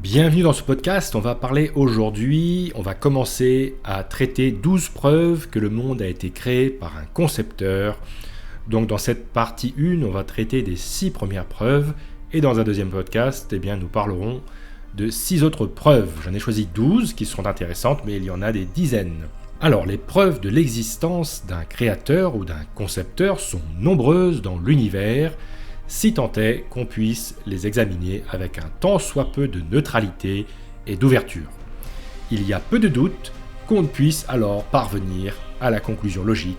Bienvenue dans ce podcast, on va commencer à traiter 12 preuves que le monde a été créé par un concepteur. Donc dans cette partie 1, on va traiter des 6 premières preuves et dans un deuxième podcast, nous parlerons de 6 autres preuves. J'en ai choisi 12 qui seront intéressantes, mais il y en a des dizaines. Alors les preuves de l'existence d'un créateur ou d'un concepteur sont nombreuses dans l'univers, si tant est qu'on puisse les examiner avec un tant soit peu de neutralité et d'ouverture. Il y a peu de doute qu'on ne puisse alors parvenir à la conclusion logique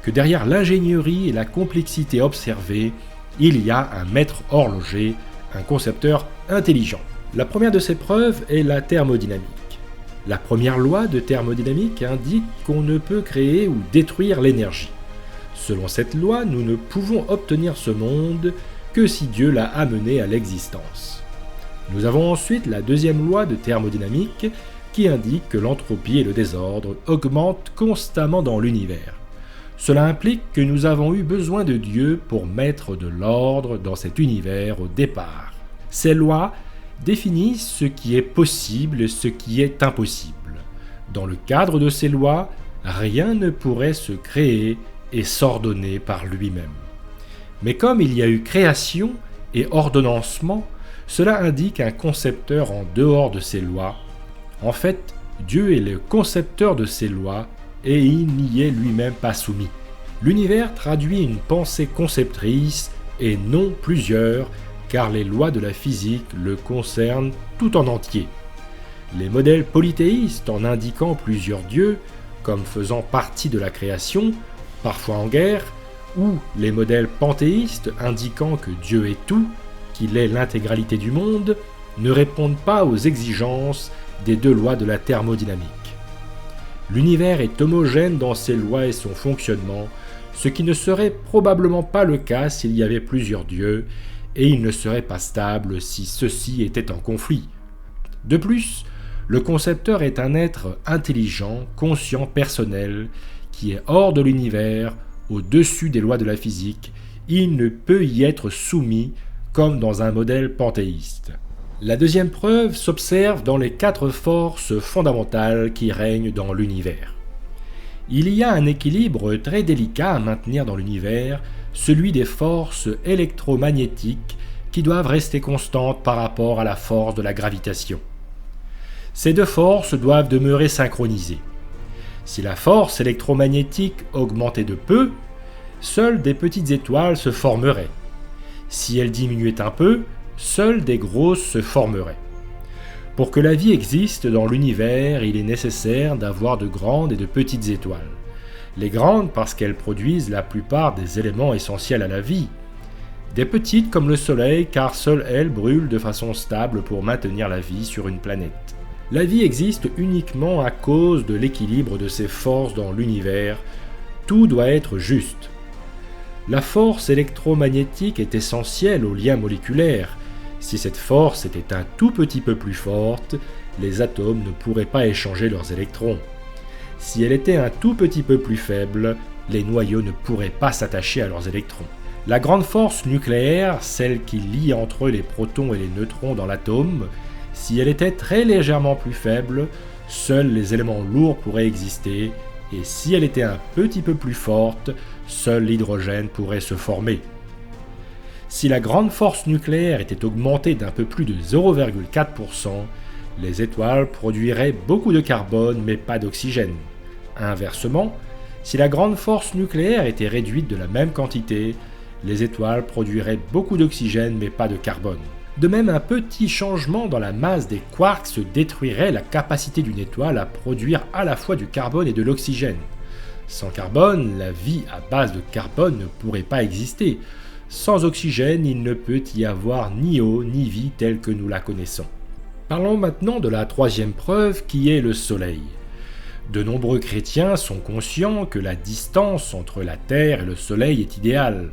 que derrière l'ingénierie et la complexité observée, il y a un maître horloger, un concepteur intelligent. La première de ces preuves est la thermodynamique. La première loi de thermodynamique indique qu'on ne peut créer ou détruire l'énergie. Selon cette loi, nous ne pouvons obtenir ce monde que si Dieu l'a amené à l'existence. Nous avons ensuite la deuxième loi de thermodynamique qui indique que l'entropie et le désordre augmentent constamment dans l'univers. Cela implique que nous avons eu besoin de Dieu pour mettre de l'ordre dans cet univers au départ. Ces lois définissent ce qui est possible et ce qui est impossible. Dans le cadre de ces lois, rien ne pourrait se créer et s'ordonner par lui-même. Mais comme il y a eu création et ordonnancement, cela indique un concepteur en dehors de ces lois. En fait, Dieu est le concepteur de ces lois et il n'y est lui-même pas soumis. L'univers traduit une pensée conceptrice et non plusieurs, car les lois de la physique le concernent tout en entier. Les modèles polythéistes en indiquant plusieurs dieux, comme faisant partie de la création, parfois en guerre, ou les modèles panthéistes indiquant que Dieu est tout, qu'il est l'intégralité du monde, ne répondent pas aux exigences des deux lois de la thermodynamique. L'univers est homogène dans ses lois et son fonctionnement, ce qui ne serait probablement pas le cas s'il y avait plusieurs dieux, et il ne serait pas stable si ceux-ci étaient en conflit. De plus, le concepteur est un être intelligent, conscient, personnel, qui est hors de l'univers, au-dessus des lois de la physique, il ne peut y être soumis comme dans un modèle panthéiste. La deuxième preuve s'observe dans les 4 forces fondamentales qui règnent dans l'univers. Il y a un équilibre très délicat à maintenir dans l'univers, celui des forces électromagnétiques qui doivent rester constantes par rapport à la force de la gravitation. Ces deux forces doivent demeurer synchronisées. Si la force électromagnétique augmentait de peu, seules des petites étoiles se formeraient. Si elle diminuait un peu, seules des grosses se formeraient. Pour que la vie existe dans l'univers, il est nécessaire d'avoir de grandes et de petites étoiles. Les grandes parce qu'elles produisent la plupart des éléments essentiels à la vie. Des petites comme le Soleil car seules elles brûlent de façon stable pour maintenir la vie sur une planète. La vie existe uniquement à cause de l'équilibre de ces forces dans l'univers. Tout doit être juste. La force électromagnétique est essentielle aux liens moléculaires. Si cette force était un tout petit peu plus forte, les atomes ne pourraient pas échanger leurs électrons. Si elle était un tout petit peu plus faible, les noyaux ne pourraient pas s'attacher à leurs électrons. La grande force nucléaire, celle qui lie entre les protons et les neutrons dans l'atome, si elle était très légèrement plus faible, seuls les éléments lourds pourraient exister, et si elle était un petit peu plus forte, seul l'hydrogène pourrait se former. Si la grande force nucléaire était augmentée d'un peu plus de 0,4%, les étoiles produiraient beaucoup de carbone mais pas d'oxygène. Inversement, si la grande force nucléaire était réduite de la même quantité, les étoiles produiraient beaucoup d'oxygène mais pas de carbone. De même, un petit changement dans la masse des quarks détruirait la capacité d'une étoile à produire à la fois du carbone et de l'oxygène. Sans carbone, la vie à base de carbone ne pourrait pas exister. Sans oxygène, il ne peut y avoir ni eau ni vie telle que nous la connaissons. Parlons maintenant de la troisième preuve qui est le Soleil. De nombreux chrétiens sont conscients que la distance entre la Terre et le Soleil est idéale.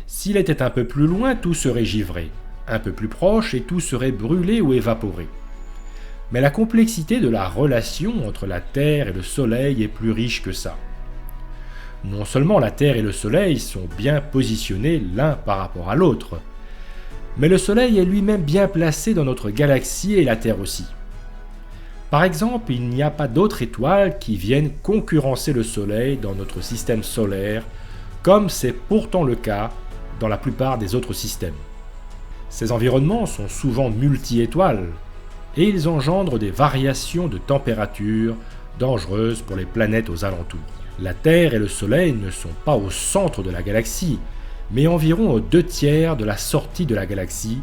S'il était un peu plus loin, tout serait givré. Un peu plus proche et tout serait brûlé ou évaporé. Mais la complexité de la relation entre la Terre et le Soleil est plus riche que ça. Non seulement la Terre et le Soleil sont bien positionnés l'un par rapport à l'autre, Mais le Soleil est lui-même bien placé dans notre galaxie et la Terre aussi. Par exemple, il n'y a pas d'autres étoiles qui viennent concurrencer le Soleil dans notre système solaire, comme c'est pourtant le cas dans la plupart des autres systèmes. Ces environnements sont souvent multi-étoiles, et ils engendrent des variations de température dangereuses pour les planètes aux alentours. La Terre et le Soleil ne sont pas au centre de la galaxie, mais environ aux 2/3 de la sortie de la galaxie,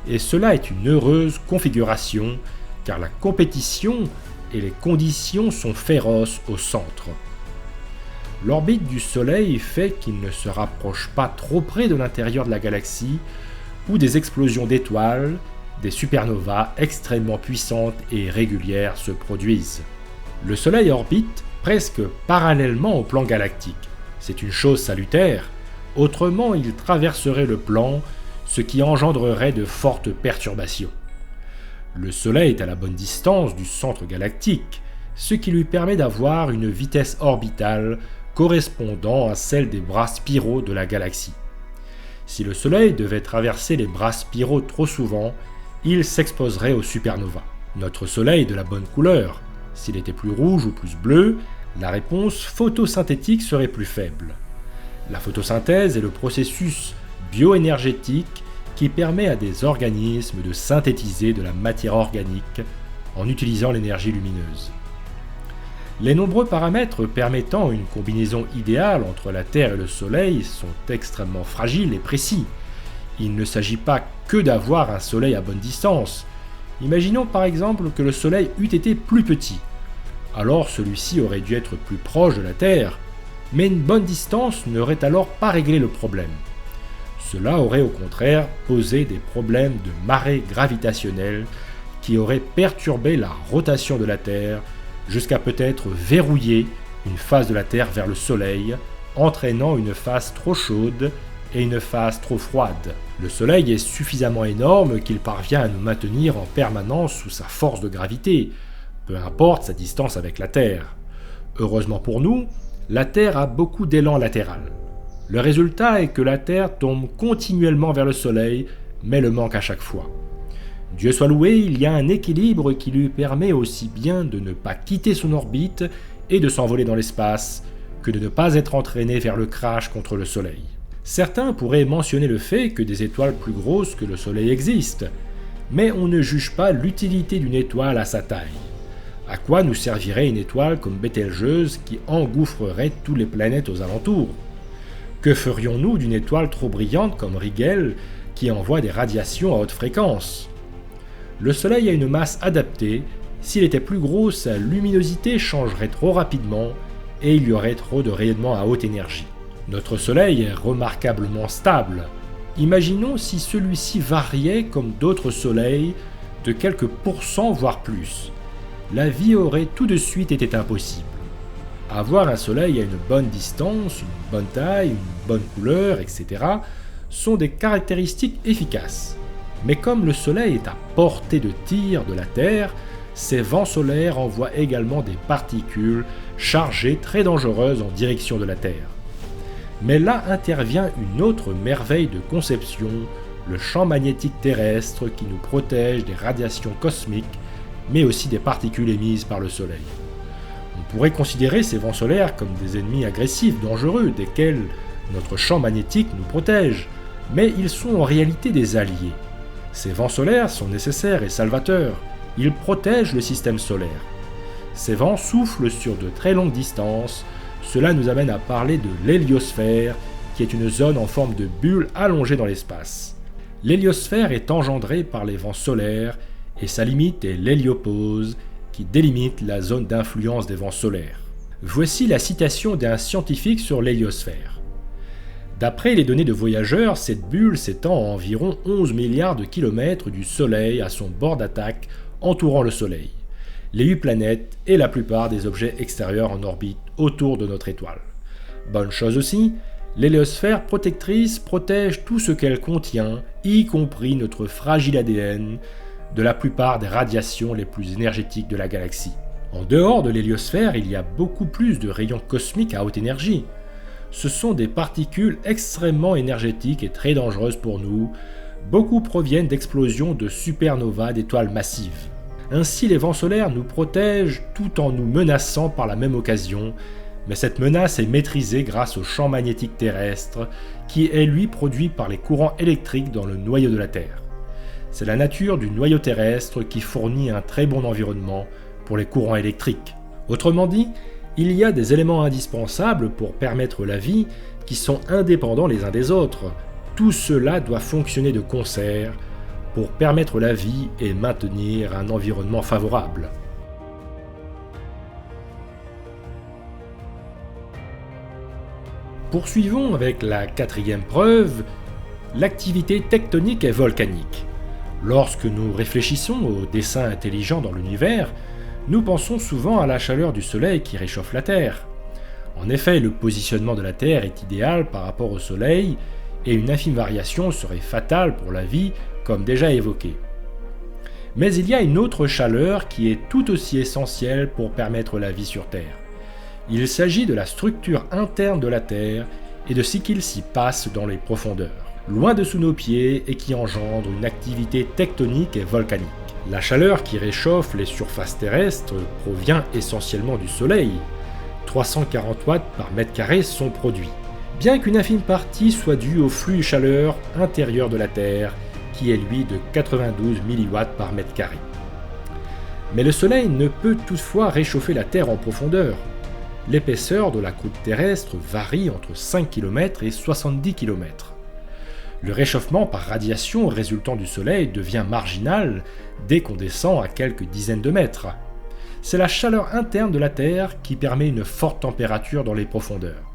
et cela est une heureuse configuration, car la compétition et les conditions sont féroces au centre. L'orbite du Soleil fait qu'il ne se rapproche pas trop près de l'intérieur de la galaxie, où des explosions d'étoiles, des supernovas extrêmement puissantes et régulières se produisent. Le Soleil orbite presque parallèlement au plan galactique. C'est une chose salutaire, autrement il traverserait le plan, ce qui engendrerait de fortes perturbations. Le Soleil est à la bonne distance du centre galactique, ce qui lui permet d'avoir une vitesse orbitale correspondant à celle des bras spiraux de la galaxie. Si le Soleil devait traverser les bras spiraux trop souvent, il s'exposerait aux supernovas. Notre Soleil est de la bonne couleur. S'il était plus rouge ou plus bleu, la réponse photosynthétique serait plus faible. La photosynthèse est le processus bioénergétique qui permet à des organismes de synthétiser de la matière organique en utilisant l'énergie lumineuse. Les nombreux paramètres permettant une combinaison idéale entre la Terre et le Soleil sont extrêmement fragiles et précis. Il ne s'agit pas que d'avoir un Soleil à bonne distance. Imaginons par exemple que le Soleil eût été plus petit. Alors celui-ci aurait dû être plus proche de la Terre, mais une bonne distance n'aurait alors pas réglé le problème. Cela aurait au contraire posé des problèmes de marée gravitationnelle qui auraient perturbé la rotation de la Terre jusqu'à peut-être verrouiller une face de la Terre vers le Soleil, entraînant une face trop chaude et une face trop froide. Le Soleil est suffisamment énorme qu'il parvient à nous maintenir en permanence sous sa force de gravité, peu importe sa distance avec la Terre. Heureusement pour nous, la Terre a beaucoup d'élan latéral. Le résultat est que la Terre tombe continuellement vers le Soleil, mais le manque à chaque fois. Dieu soit loué, il y a un équilibre qui lui permet aussi bien de ne pas quitter son orbite et de s'envoler dans l'espace, que de ne pas être entraîné vers le crash contre le Soleil. Certains pourraient mentionner le fait que des étoiles plus grosses que le Soleil existent, mais on ne juge pas l'utilité d'une étoile à sa taille. À quoi nous servirait une étoile comme Bételgeuse qui engouffrerait toutes les planètes aux alentours? Que ferions-nous d'une étoile trop brillante comme Rigel qui envoie des radiations à haute fréquence? Le Soleil a une masse adaptée, s'il était plus gros, sa luminosité changerait trop rapidement et il y aurait trop de rayonnement à haute énergie. Notre Soleil est remarquablement stable. Imaginons si celui-ci variait comme d'autres soleils de quelques pourcents voire plus. La vie aurait tout de suite été impossible. Avoir un Soleil à une bonne distance, une bonne taille, une bonne couleur, etc. sont des caractéristiques efficaces. Mais comme le Soleil est à portée de tir de la Terre, ses vents solaires envoient également des particules chargées très dangereuses en direction de la Terre. Mais là intervient une autre merveille de conception, le champ magnétique terrestre qui nous protège des radiations cosmiques, mais aussi des particules émises par le Soleil. On pourrait considérer ces vents solaires comme des ennemis agressifs, dangereux, desquels notre champ magnétique nous protège, mais ils sont en réalité des alliés. Ces vents solaires sont nécessaires et salvateurs, ils protègent le système solaire. Ces vents soufflent sur de très longues distances, cela nous amène à parler de l'héliosphère, qui est une zone en forme de bulle allongée dans l'espace. L'héliosphère est engendrée par les vents solaires, et sa limite est l'héliopause, qui délimite la zone d'influence des vents solaires. Voici la citation d'un scientifique sur l'héliosphère. D'après les données de voyageurs, cette bulle s'étend à environ 11 milliards de kilomètres du Soleil à son bord d'attaque entourant le Soleil, les 8 planètes et la plupart des objets extérieurs en orbite autour de notre étoile. Bonne chose aussi, l'héliosphère protectrice protège tout ce qu'elle contient, y compris notre fragile ADN, de la plupart des radiations les plus énergétiques de la galaxie. En dehors de l'héliosphère, il y a beaucoup plus de rayons cosmiques à haute énergie. Ce sont des particules extrêmement énergétiques et très dangereuses pour nous, beaucoup proviennent d'explosions de supernovas d'étoiles massives. Ainsi, les vents solaires nous protègent tout en nous menaçant par la même occasion, mais cette menace est maîtrisée grâce au champ magnétique terrestre, qui est lui produit par les courants électriques dans le noyau de la Terre. C'est la nature du noyau terrestre qui fournit un très bon environnement pour les courants électriques. Autrement dit, il y a des éléments indispensables pour permettre la vie qui sont indépendants les uns des autres. Tout cela doit fonctionner de concert pour permettre la vie et maintenir un environnement favorable. Poursuivons avec la quatrième preuve, l'activité tectonique et volcanique. Lorsque nous réfléchissons au dessin intelligent dans l'univers, nous pensons souvent à la chaleur du Soleil qui réchauffe la Terre. En effet, le positionnement de la Terre est idéal par rapport au Soleil et une infime variation serait fatale pour la vie, comme déjà évoqué. Mais il y a une autre chaleur qui est tout aussi essentielle pour permettre la vie sur Terre. Il s'agit de la structure interne de la Terre et de ce qu'il s'y passe dans les profondeurs, loin dessous nos pieds et qui engendre une activité tectonique et volcanique. La chaleur qui réchauffe les surfaces terrestres provient essentiellement du Soleil. 340 watts par mètre carré sont produits, bien qu'une infime partie soit due au flux de chaleur intérieur de la Terre, qui est lui de 92 milliwatts par mètre carré. Mais le Soleil ne peut toutefois réchauffer la Terre en profondeur. L'épaisseur de la croûte terrestre varie entre 5 km et 70 km. Le réchauffement par radiation résultant du Soleil devient marginal dès qu'on descend à quelques dizaines de mètres. C'est la chaleur interne de la Terre qui permet une forte température dans les profondeurs.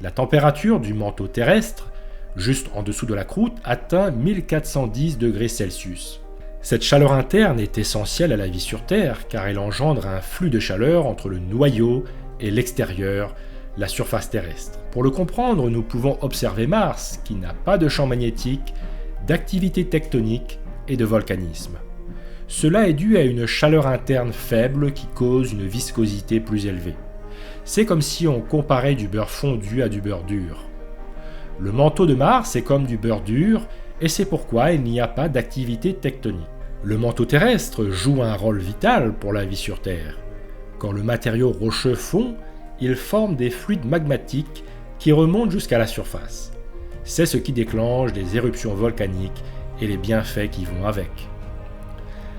La température du manteau terrestre, juste en dessous de la croûte, atteint 1410 degrés Celsius. Cette chaleur interne est essentielle à la vie sur Terre car elle engendre un flux de chaleur entre le noyau et l'extérieur, la surface terrestre. Pour le comprendre, nous pouvons observer Mars, qui n'a pas de champ magnétique, d'activité tectonique et de volcanisme. Cela est dû à une chaleur interne faible qui cause une viscosité plus élevée. C'est comme si on comparait du beurre fondu à du beurre dur. Le manteau de Mars est comme du beurre dur, et c'est pourquoi il n'y a pas d'activité tectonique. Le manteau terrestre joue un rôle vital pour la vie sur Terre. Quand le matériau rocheux fond, il forme des fluides magmatiques qui remontent jusqu'à la surface. C'est ce qui déclenche des éruptions volcaniques et les bienfaits qui vont avec.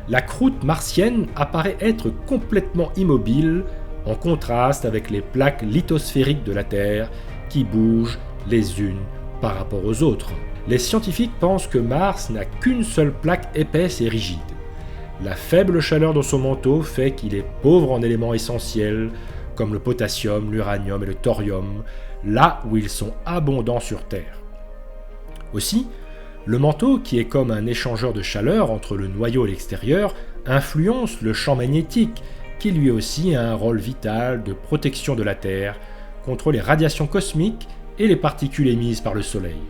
La croûte martienne apparaît être complètement immobile, en contraste avec les plaques lithosphériques de la Terre qui bougent les unes par rapport aux autres. Les scientifiques pensent que Mars n'a qu'une seule plaque épaisse et rigide. La faible chaleur dans son manteau fait qu'il est pauvre en éléments essentiels comme le potassium, l'uranium et le thorium, là où ils sont abondants sur Terre. Aussi, le manteau, qui est comme un échangeur de chaleur entre le noyau et l'extérieur, influence le champ magnétique, qui lui aussi a un rôle vital de protection de la Terre contre les radiations cosmiques et les particules émises par le Soleil.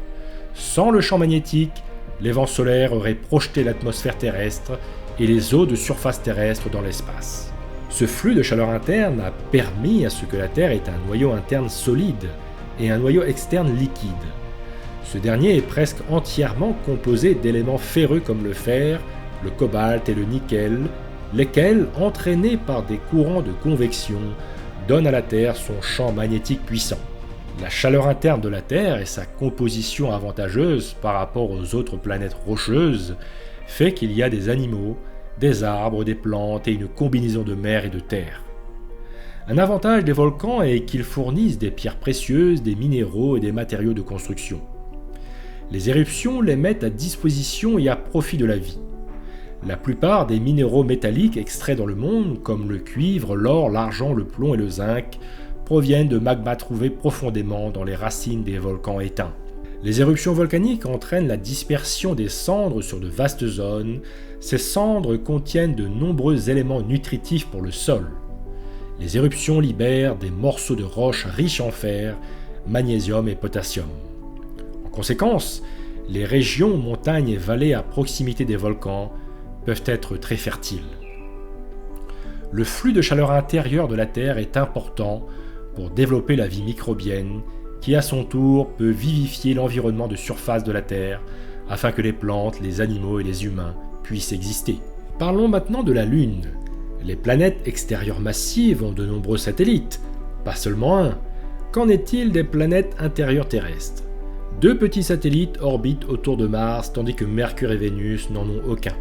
Sans le champ magnétique, les vents solaires auraient projeté l'atmosphère terrestre et les eaux de surface terrestre dans l'espace. Ce flux de chaleur interne a permis à ce que la Terre ait un noyau interne solide et un noyau externe liquide. Ce dernier est presque entièrement composé d'éléments ferreux comme le fer, le cobalt et le nickel, lesquels, entraînés par des courants de convection, donnent à la Terre son champ magnétique puissant. La chaleur interne de la Terre et sa composition avantageuse par rapport aux autres planètes rocheuses fait qu'il y a des animaux, des arbres, des plantes et une combinaison de mer et de terre. Un avantage des volcans est qu'ils fournissent des pierres précieuses, des minéraux et des matériaux de construction. Les éruptions les mettent à disposition et à profit de la vie. La plupart des minéraux métalliques extraits dans le monde, comme le cuivre, l'or, l'argent, le plomb et le zinc, proviennent de magmas trouvés profondément dans les racines des volcans éteints. Les éruptions volcaniques entraînent la dispersion des cendres sur de vastes zones. Ces cendres contiennent de nombreux éléments nutritifs pour le sol. Les éruptions libèrent des morceaux de roches riches en fer, magnésium et potassium. En conséquence, les régions, montagnes et vallées à proximité des volcans peuvent être très fertiles. Le flux de chaleur intérieure de la Terre est important pour développer la vie microbienne qui, à son tour, peut vivifier l'environnement de surface de la Terre afin que les plantes, les animaux et les humains puissent exister. Parlons maintenant de la Lune. Les planètes extérieures massives ont de nombreux satellites, pas seulement un. Qu'en est-il des planètes intérieures terrestres? 2 petits satellites orbitent autour de Mars, tandis que Mercure et Vénus n'en ont aucun.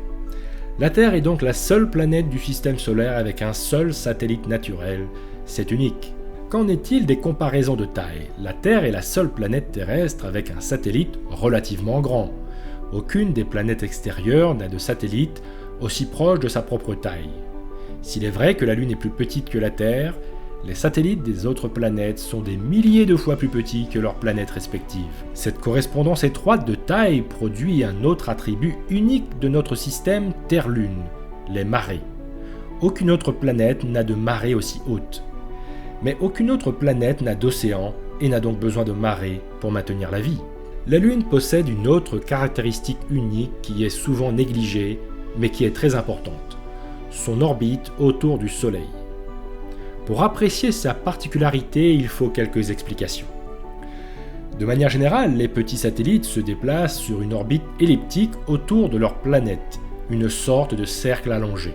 La Terre est donc la seule planète du système solaire avec un seul satellite naturel. C'est unique. Qu'en est-il des comparaisons de taille? La Terre est la seule planète terrestre avec un satellite relativement grand. Aucune des planètes extérieures n'a de satellite aussi proche de sa propre taille. S'il est vrai que la Lune est plus petite que la Terre, les satellites des autres planètes sont des milliers de fois plus petits que leurs planètes respectives. Cette correspondance étroite de taille produit un autre attribut unique de notre système Terre-Lune, les marées. Aucune autre planète n'a de marée aussi haute. Mais aucune autre planète n'a d'océan et n'a donc besoin de marée pour maintenir la vie. La Lune possède une autre caractéristique unique qui est souvent négligée, mais qui est très importante, son orbite autour du Soleil. Pour apprécier sa particularité, il faut quelques explications. De manière générale, les petits satellites se déplacent sur une orbite elliptique autour de leur planète, une sorte de cercle allongé.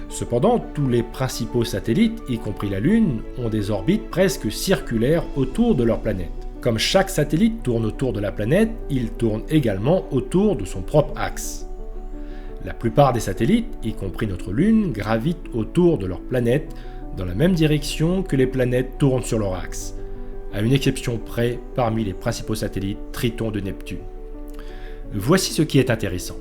Cependant, tous les principaux satellites, y compris la Lune, ont des orbites presque circulaires autour de leur planète. Comme chaque satellite tourne autour de la planète, il tourne également autour de son propre axe. La plupart des satellites, y compris notre Lune, gravitent autour de leur planète dans la même direction que les planètes tournent sur leur axe, à une exception près parmi les principaux satellites Triton de Neptune. Voici ce qui est intéressant.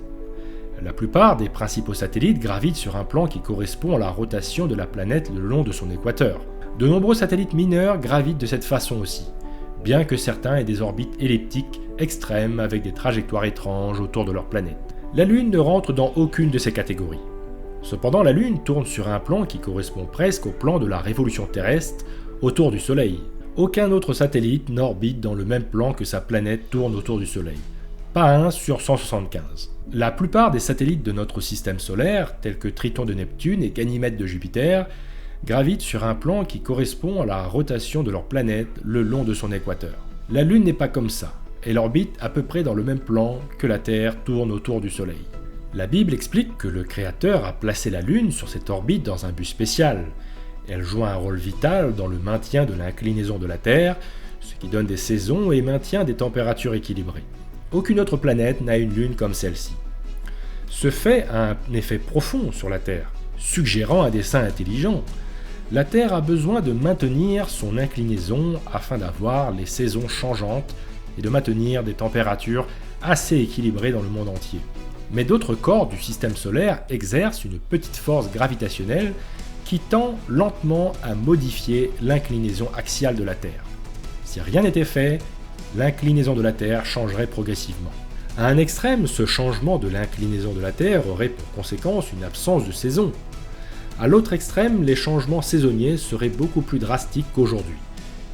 La plupart des principaux satellites gravitent sur un plan qui correspond à la rotation de la planète le long de son équateur. De nombreux satellites mineurs gravitent de cette façon aussi, bien que certains aient des orbites elliptiques extrêmes avec des trajectoires étranges autour de leur planète. La Lune ne rentre dans aucune de ces catégories. Cependant, la Lune tourne sur un plan qui correspond presque au plan de la révolution terrestre autour du Soleil. Aucun autre satellite n'orbite dans le même plan que sa planète tourne autour du Soleil. Pas un sur 175. La plupart des satellites de notre système solaire, tels que Triton de Neptune et Ganymède de Jupiter, gravitent sur un plan qui correspond à la rotation de leur planète le long de son équateur. La Lune n'est pas comme ça. Elle orbite à peu près dans le même plan que la Terre tourne autour du Soleil. La Bible explique que le Créateur a placé la Lune sur cette orbite dans un but spécial. Elle joue un rôle vital dans le maintien de l'inclinaison de la Terre, ce qui donne des saisons et maintient des températures équilibrées. Aucune autre planète n'a une Lune comme celle-ci. Ce fait a un effet profond sur la Terre, suggérant un dessein intelligent. La Terre a besoin de maintenir son inclinaison afin d'avoir les saisons changeantes et de maintenir des températures assez équilibrées dans le monde entier. Mais d'autres corps du système solaire exercent une petite force gravitationnelle qui tend lentement à modifier l'inclinaison axiale de la Terre. Si rien n'était fait, l'inclinaison de la Terre changerait progressivement. À un extrême, ce changement de l'inclinaison de la Terre aurait pour conséquence une absence de saison. À l'autre extrême, les changements saisonniers seraient beaucoup plus drastiques qu'aujourd'hui.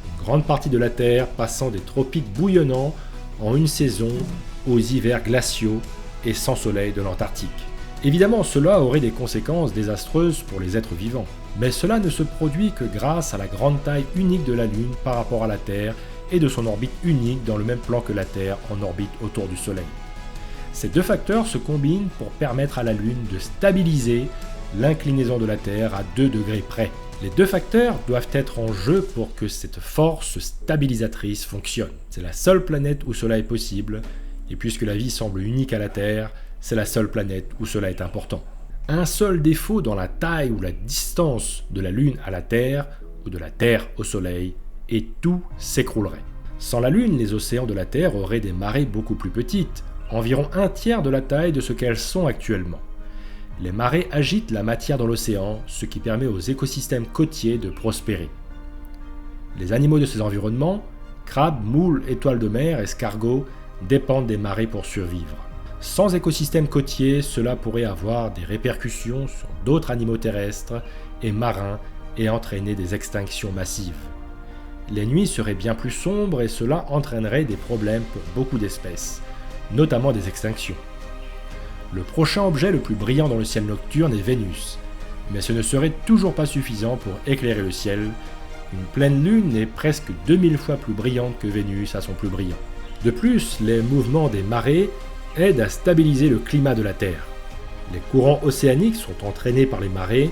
Une grande partie de la Terre passant des tropiques bouillonnants en une saison aux hivers glaciaux et sans soleil de l'Antarctique. Évidemment, cela aurait des conséquences désastreuses pour les êtres vivants, mais cela ne se produit que grâce à la grande taille unique de la Lune par rapport à la Terre et de son orbite unique dans le même plan que la Terre en orbite autour du Soleil. Ces deux facteurs se combinent pour permettre à la Lune de stabiliser l'inclinaison de la Terre à 2 degrés près. Les deux facteurs doivent être en jeu pour que cette force stabilisatrice fonctionne. C'est la seule planète où cela est possible, et puisque la vie semble unique à la Terre, c'est la seule planète où cela est important. Un seul défaut dans la taille ou la distance de la Lune à la Terre, ou de la Terre au Soleil, et tout s'écroulerait. Sans la Lune, les océans de la Terre auraient des marées beaucoup plus petites, environ 1/3 de la taille de ce qu'elles sont actuellement. Les marées agitent la matière dans l'océan, ce qui permet aux écosystèmes côtiers de prospérer. Les animaux de ces environnements, crabes, moules, étoiles de mer, escargots, dépendent des marées pour survivre. Sans écosystème côtier, cela pourrait avoir des répercussions sur d'autres animaux terrestres et marins et entraîner des extinctions massives. Les nuits seraient bien plus sombres et cela entraînerait des problèmes pour beaucoup d'espèces, notamment des extinctions. Le prochain objet le plus brillant dans le ciel nocturne est Vénus, mais ce ne serait toujours pas suffisant pour éclairer le ciel. Une pleine lune est presque 2000 fois plus brillante que Vénus à son plus brillant. De plus, les mouvements des marées aide à stabiliser le climat de la Terre. Les courants océaniques sont entraînés par les marées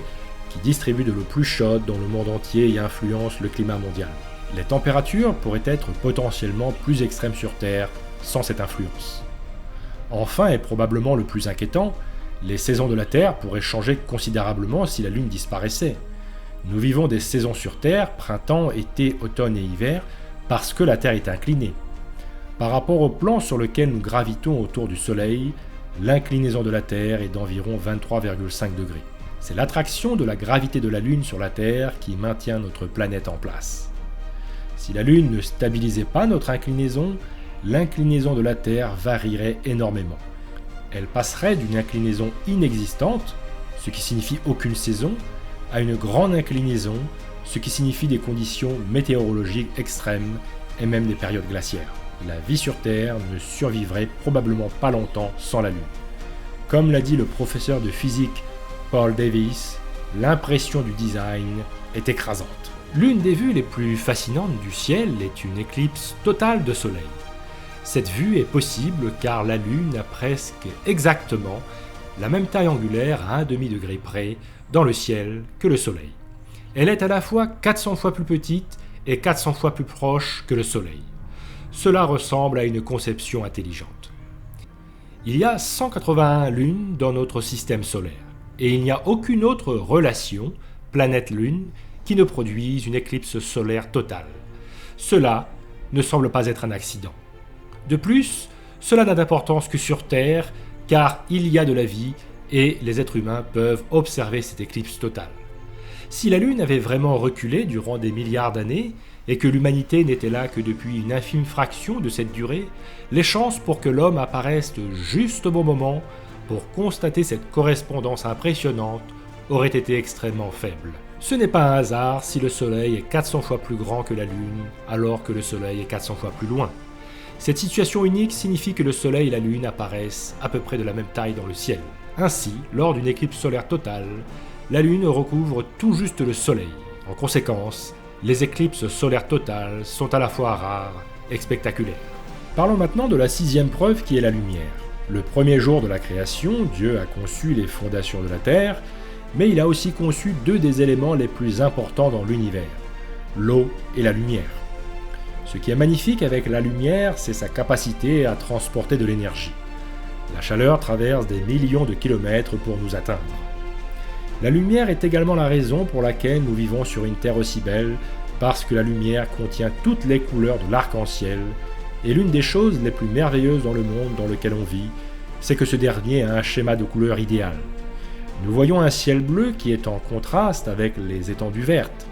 qui distribuent de l'eau plus chaude dans le monde entier et influencent le climat mondial. Les températures pourraient être potentiellement plus extrêmes sur Terre sans cette influence. Enfin, et probablement le plus inquiétant, les saisons de la Terre pourraient changer considérablement si la Lune disparaissait. Nous vivons des saisons sur Terre, printemps, été, automne et hiver, parce que la Terre est inclinée. Par rapport au plan sur lequel nous gravitons autour du Soleil, l'inclinaison de la Terre est d'environ 23,5 degrés. C'est l'attraction de la gravité de la Lune sur la Terre qui maintient notre planète en place. Si la Lune ne stabilisait pas notre inclinaison, l'inclinaison de la Terre varierait énormément. Elle passerait d'une inclinaison inexistante, ce qui signifie aucune saison, à une grande inclinaison, ce qui signifie des conditions météorologiques extrêmes et même des périodes glaciaires. La vie sur Terre ne survivrait probablement pas longtemps sans la Lune. Comme l'a dit le professeur de physique Paul Davies, l'impression du design est écrasante. L'une des vues les plus fascinantes du ciel est une éclipse totale de Soleil. Cette vue est possible car la Lune a presque exactement la même taille angulaire à 1/2 degré près dans le ciel que le Soleil. Elle est à la fois 400 fois plus petite et 400 fois plus proche que le Soleil. Cela ressemble à une conception intelligente. Il y a 181 lunes dans notre système solaire et il n'y a aucune autre relation planète-lune qui ne produise une éclipse solaire totale. Cela ne semble pas être un accident. De plus, cela n'a d'importance que sur Terre, car il y a de la vie et les êtres humains peuvent observer cette éclipse totale. Si la Lune avait vraiment reculé durant des milliards d'années et que l'humanité n'était là que depuis une infime fraction de cette durée, les chances pour que l'homme apparaisse juste au bon moment pour constater cette correspondance impressionnante auraient été extrêmement faibles. Ce n'est pas un hasard si le Soleil est 400 fois plus grand que la Lune, alors que le Soleil est 400 fois plus loin. Cette situation unique signifie que le Soleil et la Lune apparaissent à peu près de la même taille dans le ciel. Ainsi, lors d'une éclipse solaire totale, la Lune recouvre tout juste le Soleil. En conséquence, les éclipses solaires totales sont à la fois rares et spectaculaires. Parlons maintenant de la 6e preuve qui est la lumière. Le premier jour de la création, Dieu a conçu les fondations de la Terre, mais il a aussi conçu 2 des éléments les plus importants dans l'univers, l'eau et la lumière. Ce qui est magnifique avec la lumière, c'est sa capacité à transporter de l'énergie. La chaleur traverse des millions de kilomètres pour nous atteindre. La lumière est également la raison pour laquelle nous vivons sur une Terre aussi belle, parce que la lumière contient toutes les couleurs de l'arc-en-ciel, et l'une des choses les plus merveilleuses dans le monde dans lequel on vit, c'est que ce dernier a un schéma de couleurs idéal. Nous voyons un ciel bleu qui est en contraste avec les étendues vertes.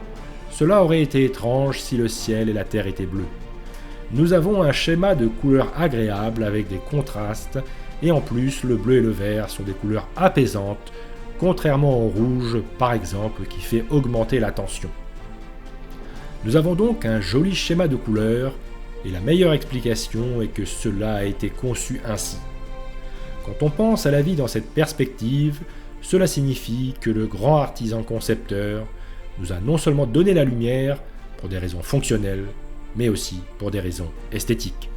Cela aurait été étrange si le ciel et la terre étaient bleus. Nous avons un schéma de couleurs agréables avec des contrastes, et en plus le bleu et le vert sont des couleurs apaisantes, contrairement au rouge par exemple qui fait augmenter la tension. Nous avons donc un joli schéma de couleurs, et la meilleure explication est que cela a été conçu ainsi. Quand on pense à la vie dans cette perspective, cela signifie que le grand artisan concepteur nous a non seulement donné la lumière pour des raisons fonctionnelles, mais aussi pour des raisons esthétiques.